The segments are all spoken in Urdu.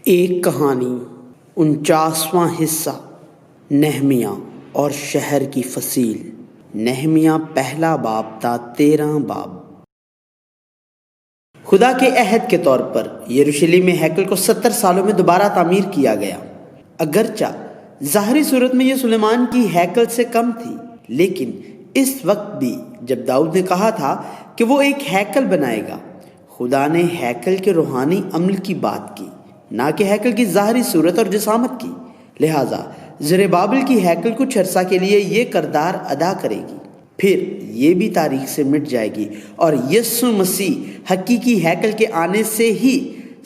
ایک کہانی 49واں حصہ نہمیہ اور شہر کی فصیل۔ نہمیہ پہلا باب تا 13 باب۔ خدا کے عہد کے طور پر یروشلم میں ہیکل کو 70 سالوں میں دوبارہ تعمیر کیا گیا۔ اگرچہ ظاہری صورت میں یہ سلیمان کی ہیکل سے کم تھی، لیکن اس وقت بھی جب داؤد نے کہا تھا کہ وہ ایک ہیکل بنائے گا، خدا نے ہیکل کے روحانی عمل کی بات کی، نہ کہ ہیکل کی ظاہری صورت اور جسامت کی۔ لہٰذا زربابل کی ہیکل کچھ عرصہ کے لیے یہ کردار ادا کرے گی، پھر یہ بھی تاریخ سے مٹ جائے گی، اور یسوع مسیح حقیقی ہیکل کے آنے سے ہی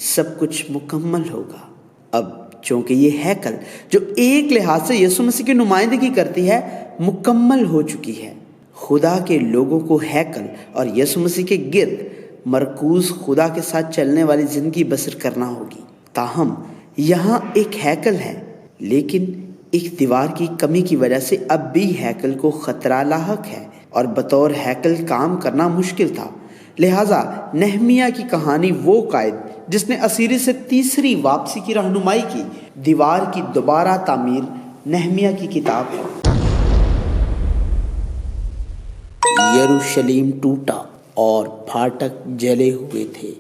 سب کچھ مکمل ہوگا۔ اب چونکہ یہ ہیکل جو ایک لحاظ سے یسوع مسیح کی نمائندگی کرتی ہے مکمل ہو چکی ہے، خدا کے لوگوں کو ہیکل اور یسوع مسیح کے گرد مرکوز خدا کے ساتھ چلنے والی زندگی بسر کرنا ہوگی۔ تاہم یہاں ایک ہیکل ہے، لیکن ایک دیوار کی کمی کی وجہ سے اب بھی ہیکل کو خطرہ لاحق ہے اور بطور ہیکل کام کرنا مشکل تھا۔ لہٰذا نہمیہ کی کہانی وہ قائد جس نے اسیری سے تیسری واپسی کی رہنمائی کی، دیوار کی دوبارہ تعمیر نہمیہ کی کتاب ہے۔ یروشلم ٹوٹا اور پھاٹک جلے ہوئے تھے۔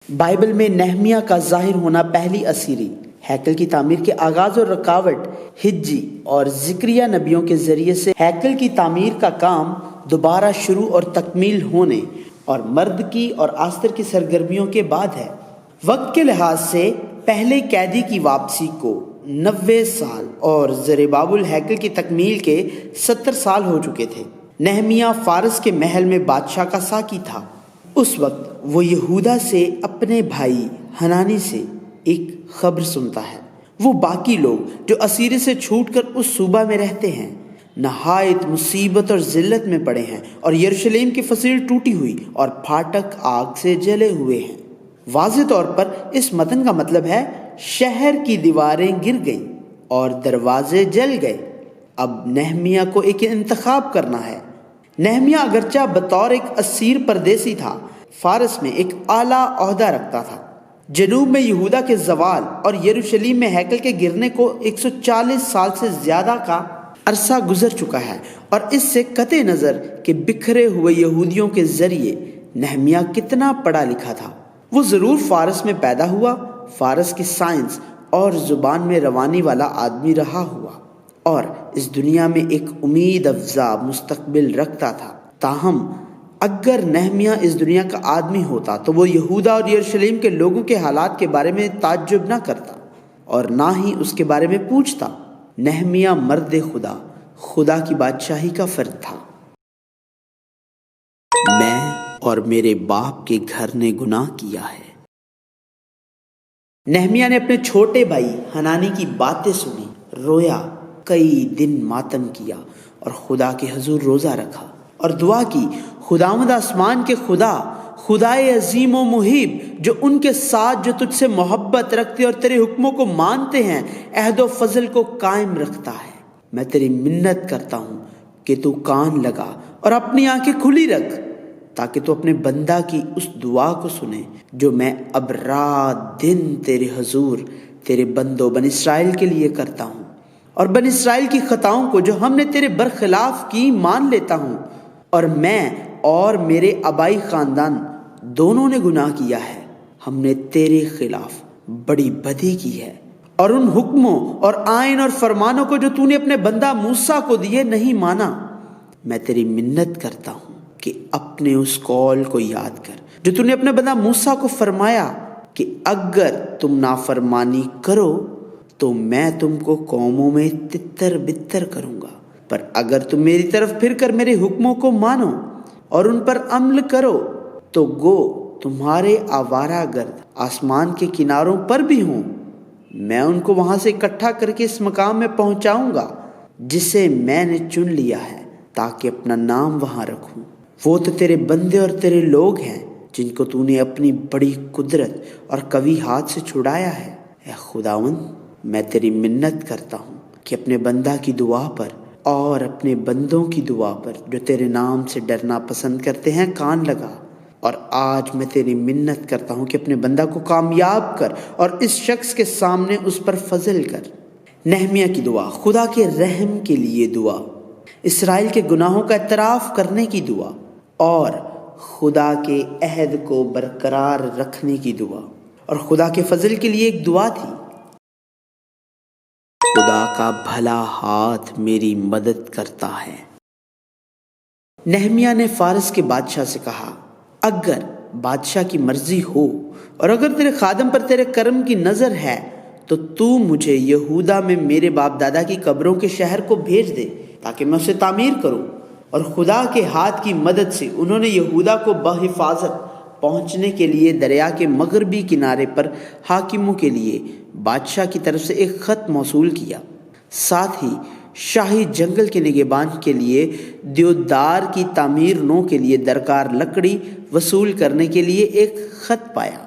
بائبل میں نہمیہ کا ظاہر ہونا پہلی اسیری ہیکل کی تعمیر کے آغاز اور رکاوٹ حجی اور زکریا نبیوں کے ذریعے سے ہیکل کی تعمیر کا کام دوبارہ شروع اور تکمیل ہونے اور مردکی اور آستر کی سرگرمیوں کے بعد ہے۔ وقت کے لحاظ سے پہلے قیدی کی واپسی کو 90 سال اور زربابل ہیکل کی تکمیل کے 70 سال ہو چکے تھے۔ نہمیہ فارس کے محل میں بادشاہ کا ساقی تھا۔ اس وقت وہ یہودا سے اپنے بھائی حنانی سے ایک خبر سنتا ہے۔ وہ باقی لوگ جو اسیری سے چھوٹ کر اس صوبہ میں رہتے ہیں نہایت مصیبت اور ذلت میں پڑے ہیں، اور یروشلم کی فصیل ٹوٹی ہوئی اور پھاٹک آگ سے جلے ہوئے ہیں۔ واضح طور پر اس متن کا مطلب ہے شہر کی دیواریں گر گئیں اور دروازے جل گئے۔ اب نہمیہ کو ایک انتخاب کرنا ہے۔ نہمیہ اگرچہ بطور ایک اسیر پردیسی تھا، فارس میں ایک اعلیٰ عہدہ رکھتا تھا۔ جنوب میں یہودا کے زوال اور یروشلم میں ہیکل کے گرنے کو 140 سال سے زیادہ کا عرصہ گزر چکا ہے، اور اس سے قطع نظر کہ بکھرے ہوئے یہودیوں کے ذریعے نہمیہ کتنا پڑھا لکھا تھا، وہ ضرور فارس میں پیدا ہوا، فارس کی سائنس اور زبان میں روانی والا آدمی رہا ہوا، اور اس دنیا میں ایک امید افزا مستقبل رکھتا تھا۔ تاہم اگر نہمیہ اس دنیا کا آدمی ہوتا تو وہ یہودا اور یروشلم کے لوگوں کے حالات کے بارے میں تعجب نہ کرتا اور نہ ہی اس کے بارے میں پوچھتا۔ نہمیہ مرد خدا کی بادشاہی کا فرد تھا۔ میں اور میرے باپ کے گھر نے گناہ کیا ہے۔ نہمیہ نے اپنے چھوٹے بھائی حنانی کی باتیں سنی، رویا، کئی دن ماتم کیا اور خدا کے حضور روزہ رکھا اور دعا کی، خداوند آسمان کے خدائے عظیم و محیب، جو ان کے ساتھ جو تجھ سے محبت رکھتے اور تیرے حکموں کو مانتے ہیں عہد و فضل کو قائم رکھتا ہے، میں تیری منت کرتا ہوں کہ تو کان لگا اور اپنی آنکھیں کھلی رکھ تاکہ تو اپنے بندہ کی اس دعا کو سنے جو میں اب رات دن تیرے حضور تیرے بندوں بن اسرائیل کے لیے کرتا ہوں، اور بن اسرائیل کی خطاؤں کو جو ہم نے تیرے برخلاف کی مان لیتا ہوں، اور میں اور میرے آبائی خاندان دونوں نے گناہ کیا ہے، ہم نے تیرے خلاف بڑی بدی کی ہے، اور ان حکموں اور آئین اور فرمانوں کو جو تو نے اپنے بندہ موسیٰ کو دیے نہیں مانا۔ میں تیری منت کرتا ہوں کہ اپنے اس قول کو یاد کر جو تو نے اپنے بندہ موسیٰ کو فرمایا کہ اگر تم نافرمانی کرو تو میں تم کو قوموں میں تتر بتر کروں گا، پر اگر تم میری طرف پھر کر میرے حکموں کو مانو اور ان پر عمل کرو تو گو تمہارے آوارہ گرد آسمان کے کناروں پر بھی ہوں، میں ان کو وہاں سے اکٹھا کر کے اس مقام میں پہنچاؤں گا جسے میں نے چن لیا ہے تاکہ اپنا نام وہاں رکھوں۔ وہ تو تیرے بندے اور تیرے لوگ ہیں جن کو تو نے اپنی بڑی قدرت اور قوی ہاتھ سے چھڑایا ہے۔ اے خداوند، میں تیری منت کرتا ہوں کہ اپنے بندہ کی دعا پر اور اپنے بندوں کی دعا پر جو تیرے نام سے ڈرنا پسند کرتے ہیں کان لگا، اور آج میں تیری منت کرتا ہوں کہ اپنے بندہ کو کامیاب کر اور اس شخص کے سامنے اس پر فضل کر۔ نہمیہ کی دعا، خدا کے رحم کے لیے دعا، اسرائیل کے گناہوں کا اعتراف کرنے کی دعا اور خدا کے عہد کو برقرار رکھنے کی دعا، اور خدا کے فضل کے لیے ایک دعا تھی، خدا کا بھلا ہاتھ میری مدد کرتا ہے۔ نہمیہ نے فارس کے بادشاہ سے کہا، اگر بادشاہ کی مرضی ہو اور اگر تیرے خادم پر تیرے کرم کی نظر ہے تو مجھے یہودا میں میرے باپ دادا کی قبروں کے شہر کو بھیج دے تاکہ میں اسے تعمیر کروں۔ اور خدا کے ہاتھ کی مدد سے انہوں نے یہودا کو بحفاظت پہنچنے کے لیے دریا کے مغربی کنارے پر حاکموں کے لیے بادشاہ کی طرف سے ایک خط موصول کیا، ساتھ ہی شاہی جنگل کے نگہبان کے لیے دیودار کی تعمیر نو کے لیے درکار لکڑی وصول کرنے کے لیے ایک خط پایا،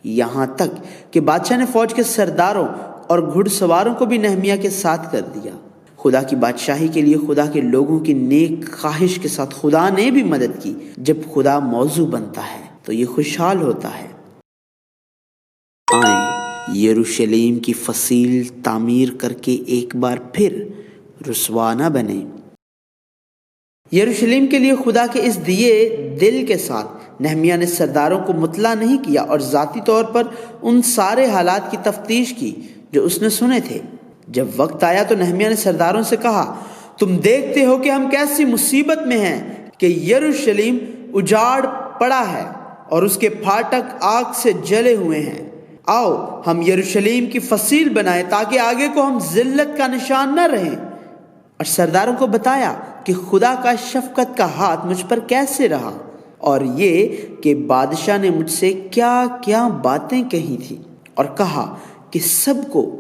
یہاں تک کہ بادشاہ نے فوج کے سرداروں اور گھڑ سواروں کو بھی نہمیہ کے ساتھ کر دیا۔ خدا کی بادشاہی کے لیے خدا کے لوگوں کی نیک خواہش کے ساتھ خدا نے بھی مدد کی۔ جب خدا موضوع بنتا ہے تو یہ خوشحال ہوتا ہے۔ آئیں یروشلم کی فصیل تعمیر کر کے ایک بار پھر رسوا نہ بنے۔ یروشلم کے لیے خدا کے اس دیے دل کے ساتھ نہمیہ نے سرداروں کو مطلع نہیں کیا اور ذاتی طور پر ان سارے حالات کی تفتیش کی جو اس نے سنے تھے۔ جب وقت آیا تو نہمیہ نے سرداروں سے کہا، تم دیکھتے ہو کہ ہم کیسی مصیبت میں ہیں کہ یروشلم اجاڑ پڑا ہے اور اس کے پھاٹک آگ سے جلے ہوئے ہیں۔ آؤ ہم یروشلم کی فصیل بنائیں تاکہ آگے کو ہم ذلت کا نشان نہ رہیں۔ اور سرداروں کو بتایا کہ خدا کا شفقت کا ہاتھ مجھ پر کیسے رہا اور یہ کہ بادشاہ نے مجھ سے کیا کیا باتیں کہی تھی، اور کہا کہ سب کو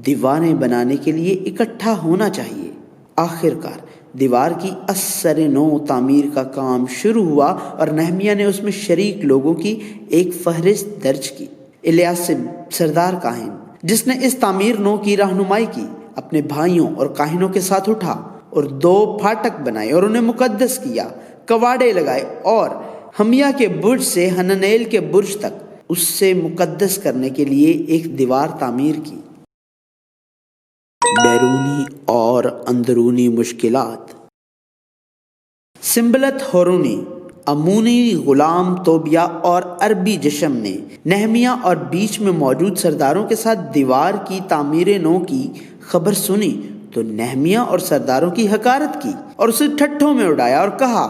دیواریں بنانے کے لیے اکٹھا ہونا چاہیے۔ آخر کار دیوار کی اثر نو تعمیر کا کام شروع ہوا اور نہمیہ نے اس میں شریک لوگوں کی ایک فہرست درج کی۔ الیاسب سردار کاہن جس نے اس تعمیر نو کی رہنمائی کی، اپنے بھائیوں اور کاہنوں کے ساتھ اٹھا اور 2 پھاٹک بنائے اور انہیں مقدس کیا، کواڑے لگائے اور ہمیہ کے برج سے ہننیل کے برج تک اس سے مقدس کرنے کے لیے ایک دیوار تعمیر کی۔ بیرونی اور اندرونی مشکلات۔ سنبلت ہورونی، امونی غلام توبیہ اور عربی جشم نے نہمیہ اور بیچ میں موجود سرداروں کے ساتھ دیوار کی تعمیر نو کی خبر سنی تو نہمیہ اور سرداروں کی حقارت کی اور اسے ٹھٹھوں میں اڑایا اور کہا،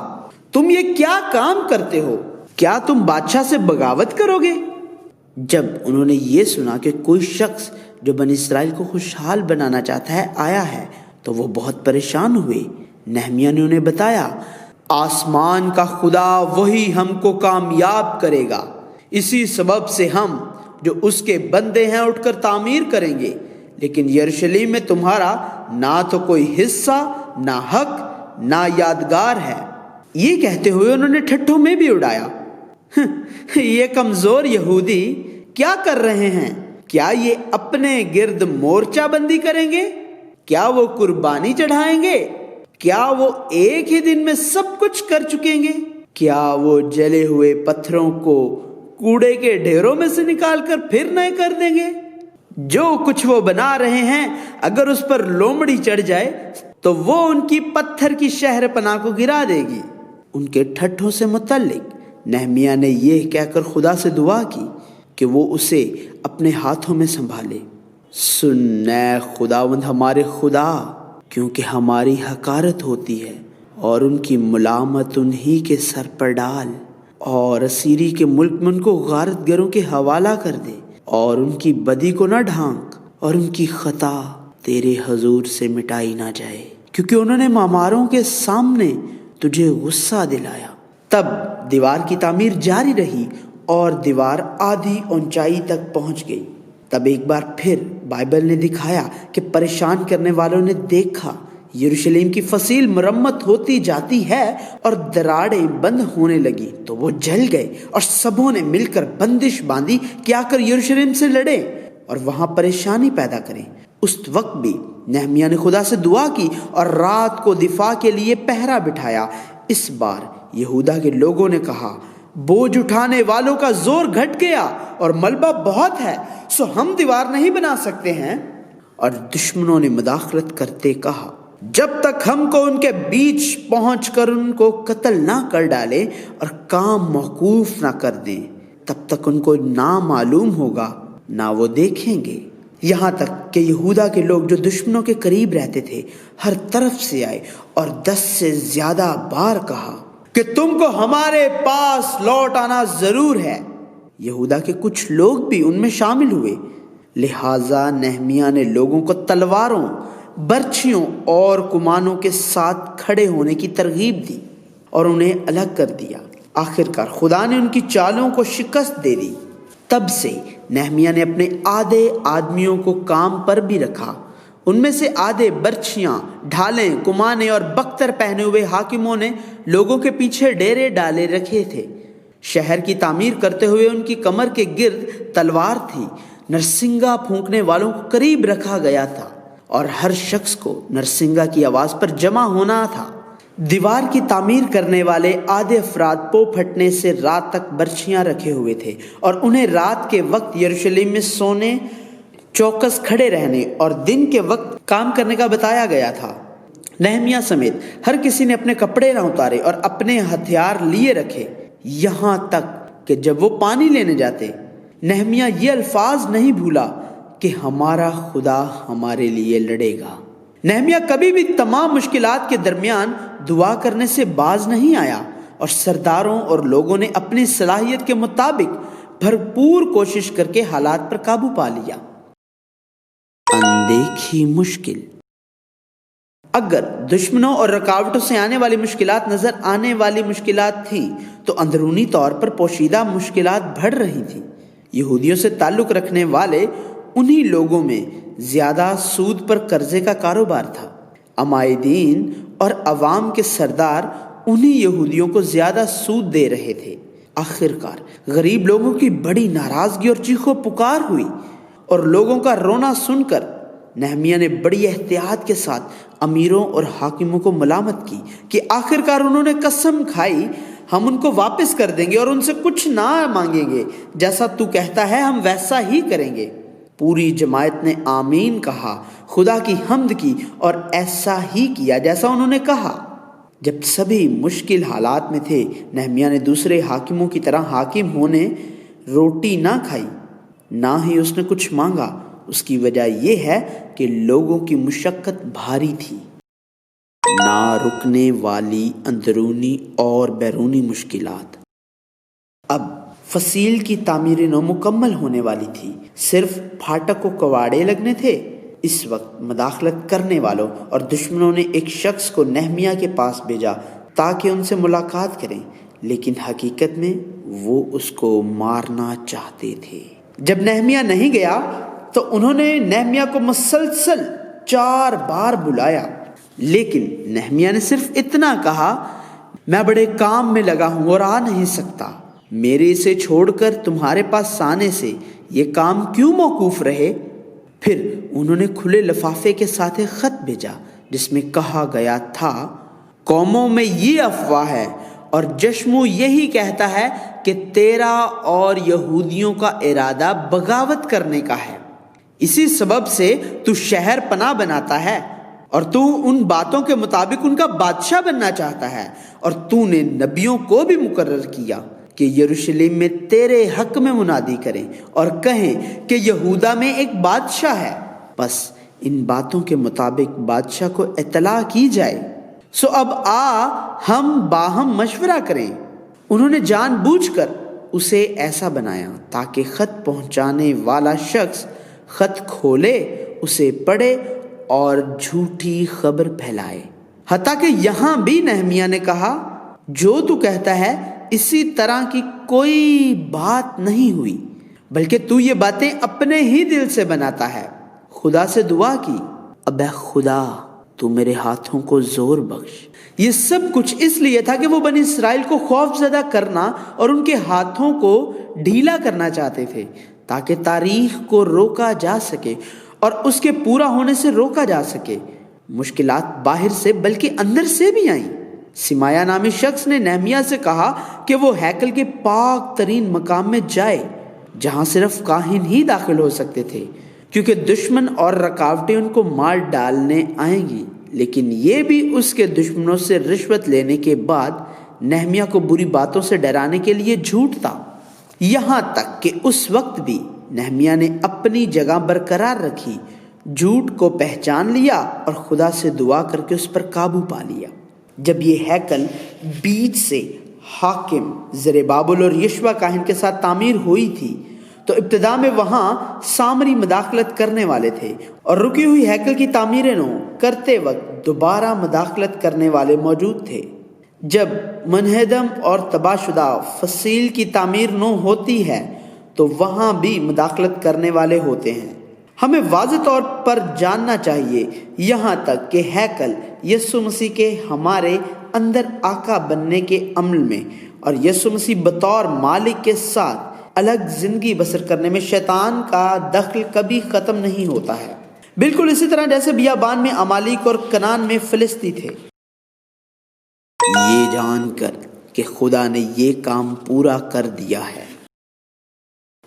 تم یہ کیا کام کرتے ہو؟ کیا تم بادشاہ سے بغاوت کرو گے؟ جب انہوں نے یہ سنا کہ کوئی شخص جو بنی اسرائیل کو خوشحال بنانا چاہتا ہے آیا ہے تو وہ بہت پریشان ہوئے۔ نہمیہ نے انہیں بتایا، آسمان کا خدا وہی ہم کو کامیاب کرے گا، اسی سبب سے ہم جو اس کے بندے ہیں اٹھ کر تعمیر کریں گے، لیکن یروشلم میں تمہارا نہ تو کوئی حصہ، نہ حق، نہ یادگار ہے۔ یہ کہتے ہوئے انہوں نے ٹھٹھوں میں بھی اڑایا۔ یہ کمزور یہودی کیا کر رہے ہیں؟ کیا یہ اپنے گرد مورچہ بندی کریں گے؟ کیا وہ قربانی چڑھائیں گے؟ کیا وہ ایک ہی دن میں سب کچھ کر چکیں گے؟ کیا وہ جلے ہوئے پتھروں کو کوڑے کے ڈھیروں میں سے نکال کر پھر نئے کر دیں گے؟ جو کچھ وہ بنا رہے ہیں اگر اس پر لومڑی چڑھ جائے تو وہ ان کی پتھر کی شہر پناہ کو گرا دے گی۔ ان کے ٹھٹھوں سے متعلق نہمیہ نے یہ کہہ کر خدا سے دعا کی کہ وہ اسے اپنے ہاتھوں میں سنبھالے۔ سن اے خداوند ہمارے خدا، کیونکہ ہماری حقارت ہوتی ہے، اور ان کی ملامت انہی کے سر پر ڈال، اور اسیری کے ملک میں ان کو غارت گروں کے حوالہ کر دے، اور ان کی بدی کو نہ ڈھانک، اور ان کی خطا تیرے حضور سے مٹائی نہ جائے، کیونکہ انہوں نے معماروں کے سامنے تجھے غصہ دلایا۔ تب دیوار کی تعمیر جاری رہی اور دیوار آدھی اونچائی تک پہنچ گئی۔ تب ایک بار پھر بائبل نے دکھایا کہ پریشان کرنے والوں نے دیکھا یروشلم کی فصیل مرمت ہوتی جاتی ہے اور دراڑیں بند ہونے لگی تو وہ جل گئے، اور سبوں نے مل کر بندش باندھی کہ آ کر یروشلم سے لڑیں اور وہاں پریشانی پیدا کریں۔ اس وقت بھی نہمیہ نے خدا سے دعا کی اور رات کو دفاع کے لیے پہرا بٹھایا۔ اس بار یہودا کے لوگوں نے کہا، بوجھ اٹھانے والوں کا زور گھٹ گیا اور ملبہ بہت ہے، سو ہم دیوار نہیں بنا سکتے ہیں۔ اور دشمنوں نے مداخلت کرتے کہا، جب تک ہم کو ان کے بیچ پہنچ کر ان کو قتل نہ کر ڈالیں اور کام موقوف نہ کر دیں، تب تک ان کو نہ معلوم ہوگا نہ وہ دیکھیں گے۔ یہاں تک کہ یہودا کے لوگ جو دشمنوں کے قریب رہتے تھے ہر طرف سے آئے اور 10 سے زیادہ بار کہا کہ تم کو ہمارے پاس لوٹ آنا ضرور ہے۔ یہودا کے کچھ لوگ بھی ان میں شامل ہوئے، لہٰذا نہمیہ نے لوگوں کو تلواروں، برچھیوں اور کمانوں کے ساتھ کھڑے ہونے کی ترغیب دی اور انہیں الگ کر دیا۔ آخرکار خدا نے ان کی چالوں کو شکست دے دی۔ تب سے نہمیہ نے اپنے آدھے آدمیوں کو کام پر بھی رکھا، ان میں سے آدھے برچھیاں، ڈھالیں، کمانے اور بختر پہنے ہوئے حاکموں نے لوگوں کے پیچھے ڈیرے ڈالے رکھے تھے۔ شہر کی تعمیر کرتے ہوئے ان کی کمر کے گرد تلوار تھی۔ نرسنگا پھونکنے والوں کو قریب رکھا گیا تھا اور ہر شخص کو نرسنگا کی آواز پر جمع ہونا تھا۔ دیوار کی تعمیر کرنے والے آدھے افراد پو پھٹنے سے رات تک برچھیاں رکھے ہوئے تھے اور انہیں رات کے وقت یروشلم میں سونے، چوکس کھڑے رہنے اور دن کے وقت کام کرنے کا بتایا گیا تھا۔ نہمیہ سمیت ہر کسی نے اپنے کپڑے نہ اتارے اور اپنے ہتھیار لیے رکھے، یہاں تک کہ جب وہ پانی لینے جاتے نہمیہ یہ الفاظ نہیں بھولا کہ ہمارا خدا ہمارے لیے لڑے گا۔ نہمیہ کبھی بھی تمام مشکلات کے درمیان دعا کرنے سے باز نہیں آیا اور سرداروں اور لوگوں نے اپنی صلاحیت کے مطابق بھرپور کوشش کر کے حالات پر قابو پا لیا۔ اندیکھی مشکل۔ اگر دشمنوں اور رکاوٹوں سے آنے والی مشکلات نظر آنے والی مشکلات تھیں تو اندرونی طور پر پوشیدہ مشکلات بڑھ رہی تھیں۔ یہودیوں سے تعلق رکھنے والے انہی لوگوں میں زیادہ سود پر قرضے کا کاروبار تھا۔ عمائدین اور عوام کے سردار انہی یہودیوں کو زیادہ سود دے رہے تھے۔ آخرکار غریب لوگوں کی بڑی ناراضگی اور چیخ و پکار ہوئی اور لوگوں کا رونا سن کر نہمیہ نے بڑی احتیاط کے ساتھ امیروں اور حاکموں کو ملامت کی کہ آخرکار انہوں نے قسم کھائی، ہم ان کو واپس کر دیں گے اور ان سے کچھ نہ مانگیں گے، جیسا تو کہتا ہے ہم ویسا ہی کریں گے۔ پوری جماعت نے آمین کہا، خدا کی حمد کی اور ایسا ہی کیا جیسا انہوں نے کہا۔ جب سبھی مشکل حالات میں تھے، نہمیہ نے دوسرے حاکموں کی طرح حاکم ہونے روٹی نہ کھائی، نہ ہی اس نے کچھ مانگا۔ اس کی وجہ یہ ہے کہ لوگوں کی مشقت بھاری تھی۔ نہ رکنے والی اندرونی اور بیرونی مشکلات۔ اب فصیل کی تعمیر نو مکمل ہونے والی تھی، صرف پھاٹک و کواڑے لگنے تھے۔ اس وقت مداخلت کرنے والوں اور دشمنوں نے ایک شخص کو نہمیہ کے پاس بھیجا تاکہ ان سے ملاقات کریں، لیکن حقیقت میں وہ اس کو مارنا چاہتے تھے۔ جب نہمیہ نہیں گیا تو انہوں نے نہمیہ کو مسلسل 4 بار بلایا، لیکن نہمیہ نے صرف اتنا کہا، میں بڑے کام میں لگا ہوں اور آ نہیں سکتا، میرے اسے چھوڑ کر تمہارے پاس آنے سے یہ کام کیوں موقوف رہے؟ پھر انہوں نے کھلے لفافے کے ساتھ ایک خط بھیجا جس میں کہا گیا تھا، قوموں میں یہ افواہ ہے اور جشمو یہی کہتا ہے کہ تیرا اور یہودیوں کا ارادہ بغاوت کرنے کا ہے، اسی سبب سے تو شہر پناہ بناتا ہے اور تو ان باتوں کے مطابق ان کا بادشاہ بننا چاہتا ہے، اور تو نے نبیوں کو بھی مقرر کیا کہ یروشلم میں تیرے حق میں منادی کریں اور کہیں کہ یہودا میں ایک بادشاہ ہے، بس ان باتوں کے مطابق بادشاہ کو اطلاع کی جائے۔ سو اب آ ہم باہم مشورہ کریں۔ انہوں نے جان بوجھ کر اسے ایسا بنایا تاکہ خط پہنچانے والا شخص خط کھولے، اسے پڑھے اور جھوٹی خبر پھیلائے۔ حتیٰ کہ یہاں بھی نہمیہ نے کہا، جو تو کہتا ہے اسی طرح کی کوئی بات نہیں ہوئی، بلکہ تو یہ باتیں اپنے ہی دل سے بناتا ہے۔ خدا سے دعا کی، اب اے خدا تو میرے ہاتھوں کو زور بخش۔ یہ سب کچھ اس لیے تھا کہ وہ بنی اسرائیل کو خوف زدہ کرنا اور ان کے ہاتھوں کو ڈھیلا کرنا چاہتے تھے تاکہ تاریخ کو روکا جا سکے اور اس کے پورا ہونے سے روکا جا سکے۔ مشکلات باہر سے بلکہ اندر سے بھی آئیں۔ سمایا نامی شخص نے نہمیہ سے کہا کہ وہ ہیکل کے پاک ترین مقام میں جائے جہاں صرف کاہن ہی داخل ہو سکتے تھے، کیونکہ دشمن اور رکاوٹیں ان کو مار ڈالنے آئیں گی۔ لیکن یہ بھی اس کے دشمنوں سے رشوت لینے کے بعد نہمیہ کو بری باتوں سے ڈرانے کے لیے جھوٹ تھا، یہاں تک کہ اس وقت بھی نہمیہ نے اپنی جگہ برقرار رکھی، جھوٹ کو پہچان لیا اور خدا سے دعا کر کے اس پر قابو پا لیا۔ جب یہ ہیکل بیچ سے حاکم زربابل اور یشوع کاہن کے ساتھ تعمیر ہوئی تھی تو ابتدا میں وہاں سامری مداخلت کرنے والے تھے، اور رکی ہوئی ہیکل کی تعمیر نو کرتے وقت دوبارہ مداخلت کرنے والے موجود تھے۔ جب منہدم اور تباہ شدہ فصیل کی تعمیر نو ہوتی ہے تو وہاں بھی مداخلت کرنے والے ہوتے ہیں۔ ہمیں واضح طور پر جاننا چاہیے یہاں تک کہ ہیکل یسوع مسیح کے ہمارے اندر آقا بننے کے عمل میں اور یسوع مسیح بطور مالک کے ساتھ الگ زندگی بسر کرنے میں شیطان کا دخل کبھی ختم نہیں ہوتا ہے، بالکل اسی طرح جیسے بیابان میں امالیک اور کنعان میں فلسطی تھے۔ یہ جان کر کہ خدا نے یہ کام پورا کر دیا ہے،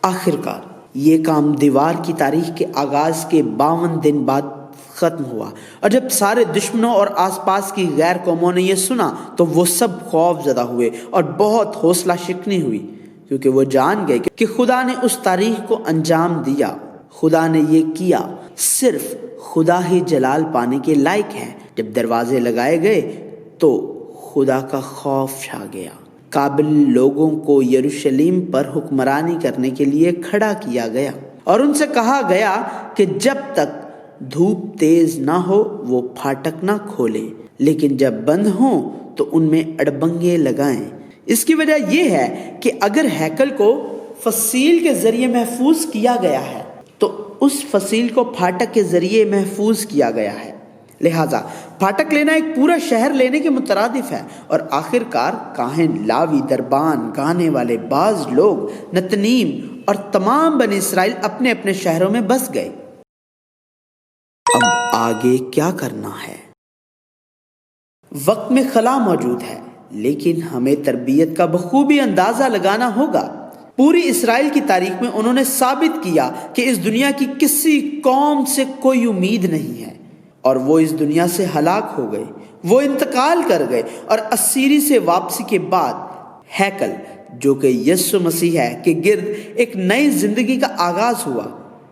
آخرکار یہ کام دیوار کی تاریخ کے آغاز کے 52 دن بعد ختم ہوا، اور جب سارے دشمنوں اور آس پاس کی غیر قوموں نے یہ سنا تو وہ سب خوف زدہ ہوئے اور بہت حوصلہ شکنی ہوئی، کیونکہ وہ جان گئے کہ خدا نے اس تاریخ کو انجام دیا۔ خدا نے یہ کیا، صرف خدا ہی جلال پانے کے لائق ہے۔ جب دروازے لگائے گئے تو خدا کا خوف چھا گیا۔ قابل لوگوں کو یروشلم پر حکمرانی کرنے کے لیے کھڑا کیا گیا، اور ان سے کہا گیا کہ جب تک دھوپ تیز نہ ہو وہ پھاٹک نہ کھولیں، لیکن جب بند ہوں تو ان میں اڑبنگے لگائیں۔ اس کی وجہ یہ ہے کہ اگر ہیکل کو فصیل کے ذریعے محفوظ کیا گیا ہے تو اس فصیل کو پھاٹک کے ذریعے محفوظ کیا گیا ہے، لہٰذا پھاٹک لینا ایک پورا شہر لینے کے مترادف ہے۔ اور آخر کار کاہن، لاوی، دربان، گانے والے، بعض لوگ، نتنیم اور تمام بنی اسرائیل اپنے اپنے شہروں میں بس گئے۔ اب آگے کیا کرنا ہے؟ وقت میں خلا موجود ہے، لیکن ہمیں تربیت کا بخوبی اندازہ لگانا ہوگا۔ پوری اسرائیل کی تاریخ میں انہوں نے ثابت کیا کہ اس دنیا کی کسی قوم سے کوئی امید نہیں ہے، اور وہ اس دنیا سے ہلاک ہو گئے، وہ انتقال کر گئے، اور اسیری سے واپسی کے بعد ہیکل جو کہ یسوع مسیح ہے کے گرد ایک نئی زندگی کا آغاز ہوا،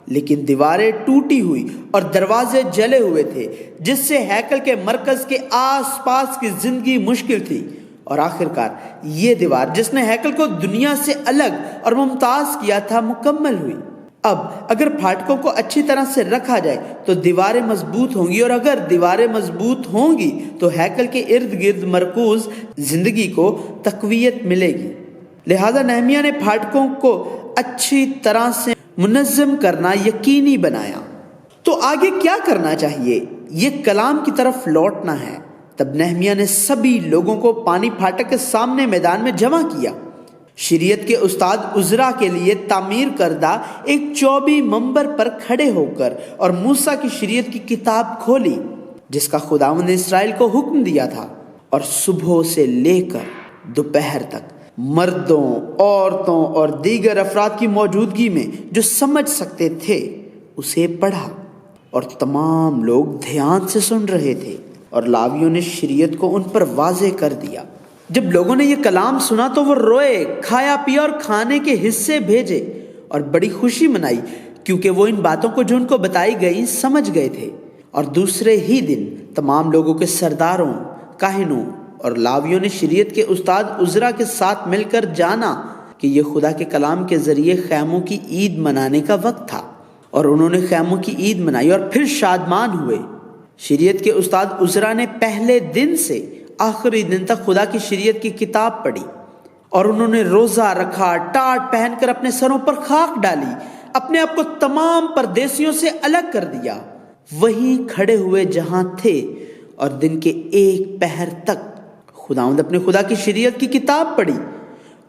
لیکن دیواریں ٹوٹی ہوئی اور دروازے جلے ہوئے تھے، جس سے ہیکل کے مرکز کے آس پاس کی زندگی مشکل تھی۔ اور آخرکار یہ دیوار جس نے ہیکل کو دنیا سے الگ اور ممتاز کیا تھا مکمل ہوئی۔ اب اگر پھاٹکوں کو اچھی طرح سے رکھا جائے تو دیواریں مضبوط ہوں گی، اور اگر دیواریں مضبوط ہوں گی تو ہیکل کے ارد گرد مرکوز زندگی کو تقویت ملے گی۔ لہذا نہمیہ نے پھاٹکوں کو اچھی طرح سے منظم کرنا یقینی بنایا۔ تو آگے کیا کرنا چاہیے؟ یہ کلام کی طرف لوٹنا ہے۔ تب نہمیہ نے سبھی لوگوں کو پانی پھاٹک کے سامنے میدان میں جمع کیا، شریعت کے استاد عزرا کے لیے تعمیر کردہ ایک چوبی منبر پر کھڑے ہو کر، اور موسیٰ کی شریعت کی کتاب کھولی جس کا خداوند نے اسرائیل کو حکم دیا تھا، اور صبح سے لے کر دوپہر تک مردوں، عورتوں اور دیگر افراد کی موجودگی میں جو سمجھ سکتے تھے اسے پڑھا، اور تمام لوگ دھیان سے سن رہے تھے، اور لاویوں نے شریعت کو ان پر واضح کر دیا۔ جب لوگوں نے یہ کلام سنا تو وہ روئے، کھایا پیا اور کھانے کے حصے بھیجے، اور بڑی خوشی منائی، کیونکہ وہ ان باتوں کو جو ان کو بتائی گئی سمجھ گئے تھے۔ اور دوسرے ہی دن تمام لوگوں کے سرداروں، کاہنوں اور لاویوں نے شریعت کے استاد عزرا کے ساتھ مل کر جانا کہ یہ خدا کے کلام کے ذریعے خیموں کی عید منانے کا وقت تھا، اور انہوں نے خیموں کی عید منائی اور پھر شادمان ہوئے۔ شریعت کے استاد عزرا نے پہلے دن سے آخری دن تک خدا کی شریعت کی کتاب پڑھی، اور انہوں نے روزہ رکھا، ٹاٹ پہن کر اپنے سروں پر خاک ڈالی، اپنے آپ کو تمام پردیسیوں سے الگ کر دیا، وہیں کھڑے ہوئے جہاں تھے، اور دن کے 1 پہر تک خداوند اپنے خدا کی شریعت کی کتاب پڑھی،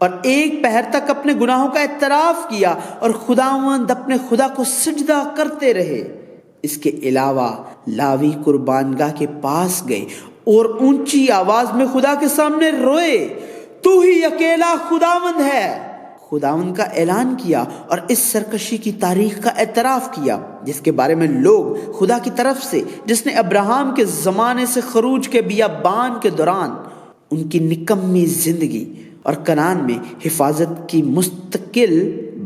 اور 1 پہر تک اپنے گناہوں کا اعتراف کیا، اور خداوند اپنے خدا کو سجدہ کرتے رہے۔ اس کے علاوہ لاوی قربان گاہ کے پاس گئے اور اونچی آواز میں خدا کے سامنے روئے، تو تو ہی اکیلا خداوند ہے۔ خداوند کا اعلان کیا اور اس سرکشی کی تاریخ کا اعتراف کیا جس کے بارے میں لوگ خدا کی طرف سے، جس نے ابراہیم کے زمانے سے خروج کے بیابان کے دوران ان کی نکمی زندگی اور کنعان میں حفاظت کی مستقل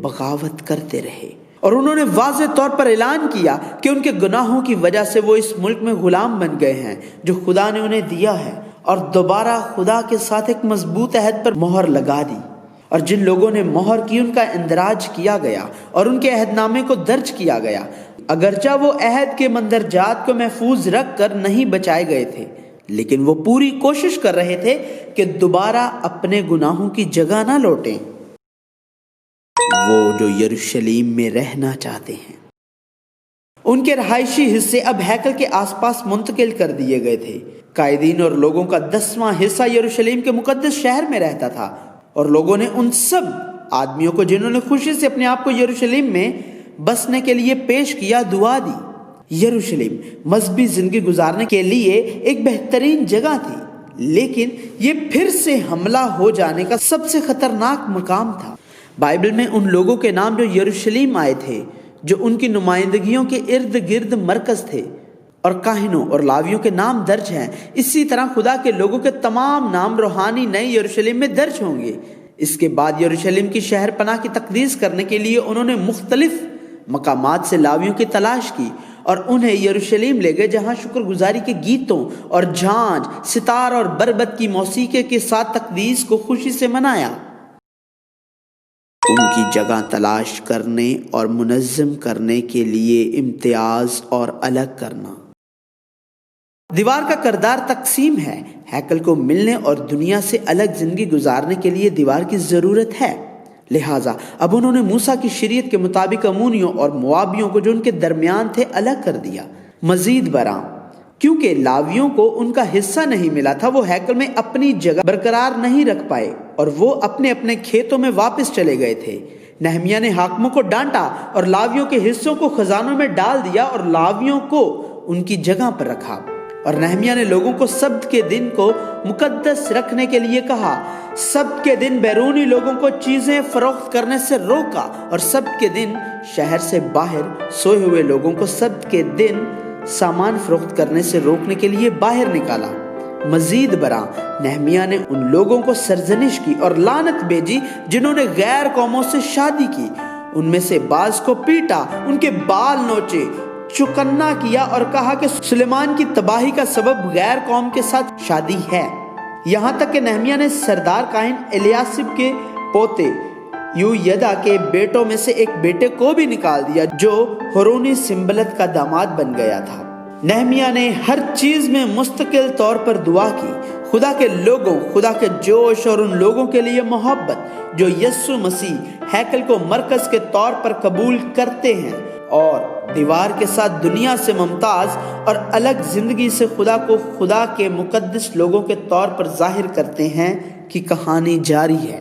بغاوت کرتے رہے، اور انہوں نے واضح طور پر اعلان کیا کہ ان کے گناہوں کی وجہ سے وہ اس ملک میں غلام بن گئے ہیں جو خدا نے انہیں دیا ہے، اور دوبارہ خدا کے ساتھ ایک مضبوط عہد پر مہر لگا دی، اور جن لوگوں نے مہر کی ان کا اندراج کیا گیا اور ان کے عہد نامے کو درج کیا گیا، اگرچہ وہ عہد کے مندرجات کو محفوظ رکھ کر نہیں بچائے گئے تھے، لیکن وہ پوری کوشش کر رہے تھے کہ دوبارہ اپنے گناہوں کی جگہ نہ لوٹیں۔ وہ جو یروشلم میں رہنا چاہتے ہیں، ان کے رہائشی حصے اب ہیکل کے آس پاس منتقل کر دیے گئے تھے۔ قائدین اور لوگوں کا 10واں حصہ یروشلم کے مقدس شہر میں رہتا تھا، اور لوگوں نے ان سب آدمیوں کو جنہوں نے خوشی سے اپنے آپ کو یروشلم میں بسنے کے لیے پیش کیا دعا دی۔ یروشلم مذہبی زندگی گزارنے کے لیے ایک بہترین جگہ تھی، لیکن یہ پھر سے حملہ ہو جانے کا سب سے خطرناک مقام تھا۔ بائبل میں ان لوگوں کے نام جو یروشلم آئے تھے، جو ان کی نمائندگیوں کے ارد گرد مرکز تھے، اور کاہنوں اور لاویوں کے نام درج ہیں، اسی طرح خدا کے لوگوں کے تمام نام روحانی نئے یروشلم میں درج ہوں گے۔ اس کے بعد یروشلم کی شہر پناہ کی تقدیس کرنے کے لیے انہوں نے مختلف مقامات سے لاویوں کی تلاش کی اور انہیں یروشلم لے گئے، جہاں شکر گزاری کے گیتوں اور جھانج، ستار اور بربت کی موسیقی کے ساتھ تقدیس کو خوشی سے منایا۔ ان کی جگہ تلاش کرنے اور منظم کرنے کے لیے امتیاز اور الگ کرنا۔ دیوار کا کردار تقسیم ہے۔ ہیکل کو ملنے اور دنیا سے الگ زندگی گزارنے کے لیے دیوار کی ضرورت ہے، لہٰذا اب انہوں نے موسیٰ کی شریعت کے مطابق امونیوں اور موابیوں کو جو ان کے درمیان تھے الگ کر دیا۔ مزید برآں کیونکہ لاویوں کو ان کا حصہ نہیں ملا تھا، وہ ہیکل میں اپنی جگہ برقرار نہیں رکھ پائے اور وہ اپنے اپنے کھیتوں میں واپس چلے گئے تھے۔ نہمیاں نے حاکموں کو ڈانٹا اور لاویوں کے حصوں کو خزانوں میں ڈال دیا اور لاویوں کو ان کی جگہ پر رکھا، اور نہمیاں نے لوگوں کو سبت کے دن کو مقدس رکھنے کے لیے کہا۔ سبت کے دن بیرونی لوگوں کو چیزیں فروخت کرنے سے روکا، اور سبت کے دن شہر سے باہر سوئے ہوئے لوگوں کو سبت کے دن سامان فروخت کرنے سے روکنے کے لیے باہر نکالا۔ مزید برآں نہمیاں نے ان لوگوں کو سرزنش کی اور لعنت بھیجی جنہوں نے غیر قوموں سے شادی کی، ان میں سے بعض کو پیٹا، ان کے بال نوچے، چکنا کیا اور کہا کہ سلیمان کی تباہی کا سبب غیر قوم کے ساتھ شادی ہے۔ یہاں تک کہ نہمیاں نے سردار کاہن الیاسب کے پوتے یویدا کے بیٹوں میں سے ایک بیٹے کو بھی نکال دیا جو ہورونی سنبلت کا داماد بن گیا تھا۔ نہمیاں نے ہر چیز میں مستقل طور پر دعا کی۔ خدا کے لوگوں، خدا کے جوش اور ان لوگوں کے لیے محبت جو یسوع مسیح ہیکل کو مرکز کے طور پر قبول کرتے ہیں اور دیوار کے ساتھ دنیا سے ممتاز اور الگ زندگی سے خدا کو خدا کے مقدس لوگوں کے طور پر ظاہر کرتے ہیں کی کہانی جاری ہے۔